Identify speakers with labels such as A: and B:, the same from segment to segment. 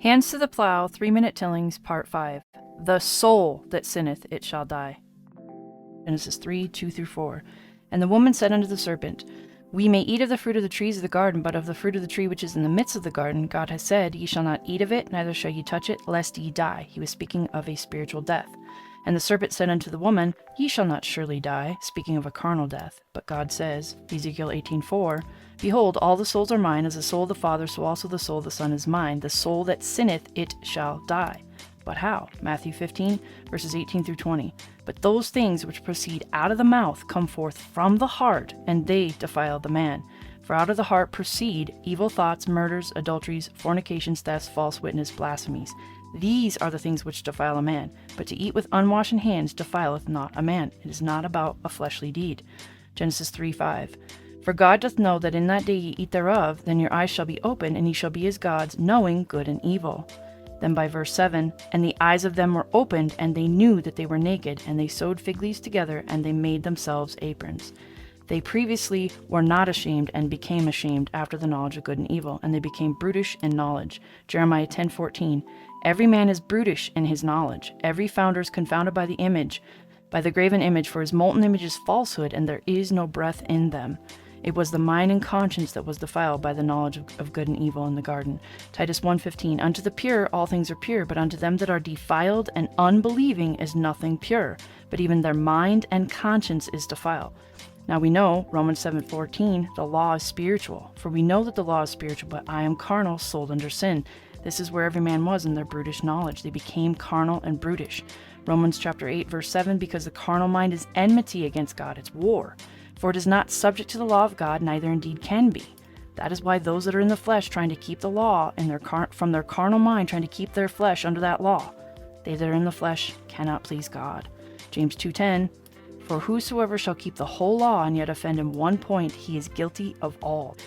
A: Hands to the plow, 3-minute tillings, part 5. The soul that sinneth, it shall die. Genesis 3, 2-4. And the woman said unto the serpent, We may eat of the fruit of the trees of the garden, but of the fruit of the tree which is in the midst of the garden, God has said, Ye shall not eat of it, neither shall ye touch it, lest ye die. He was speaking of a spiritual death. And the serpent said unto the woman, Ye shall not surely die, speaking of a carnal death. But God says, Ezekiel 18:4, Behold, all the souls are mine, as the soul of the Father, so also the soul of the Son is mine. The soul that sinneth, it shall die. But how? Matthew 15, verses 18-20. But those things which proceed out of the mouth come forth from the heart, and they defile the man. For out of the heart proceed evil thoughts, murders, adulteries, fornications, thefts, false witness, blasphemies. These are the things which defile a man. But to eat with unwashen hands defileth not a man. It is not about a fleshly deed. Genesis 3:5. For God doth know that in that day ye eat thereof, then your eyes shall be opened, and ye shall be as gods, knowing good and evil. Then by verse 7, And the eyes of them were opened, and they knew that they were naked, and they sewed fig leaves together, and they made themselves aprons. They previously were not ashamed, and became ashamed after the knowledge of good and evil, and they became brutish in knowledge. Jeremiah 10:14. Every man is brutish in his knowledge. Every founder is confounded by the image, by the graven image, for his molten image is falsehood, and there is no breath in them. It was the mind and conscience that was defiled by the knowledge of good and evil in the garden. Titus 1:15. Unto the pure all things are pure, but unto them that are defiled and unbelieving is nothing pure, but even their mind and conscience is defiled. Now we know, Romans 7:14, the law is spiritual. For we know that the law is spiritual, but I am carnal, sold under sin. This is where every man was in their brutish knowledge. They became carnal and brutish. Romans chapter 8, verse 7, because the carnal mind is enmity against God, it's war. For it is not subject to the law of God, neither indeed can be. That is why those that are in the flesh trying to keep the law in from their carnal mind, trying to keep their flesh under that law, they that are in the flesh cannot please God. James 2:10, For whosoever shall keep the whole law and yet offend in one point, he is guilty of all.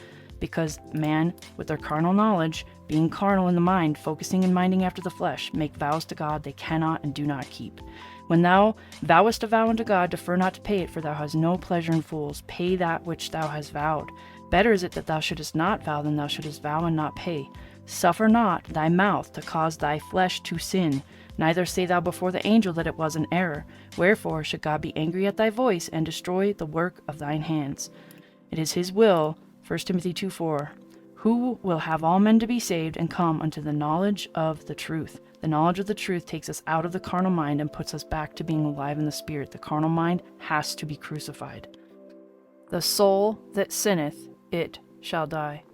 A: Because man, with their carnal knowledge, being carnal in the mind, focusing and minding after the flesh, make vows to God they cannot and do not keep. When thou vowest a vow unto God, defer not to pay it, for thou hast no pleasure in fools. Pay that which thou hast vowed. Better is it that thou shouldest not vow than thou shouldest vow and not pay. Suffer not thy mouth to cause thy flesh to sin. Neither say thou before the angel that it was an error. Wherefore should God be angry at thy voice, and destroy the work of thine hands? It is his will, 1 Timothy 2:4, who will have all men to be saved and come unto the knowledge of the truth. The knowledge of the truth takes us out of the carnal mind and puts us back to being alive in the spirit. The carnal mind has to be crucified. The soul that sinneth, it shall die.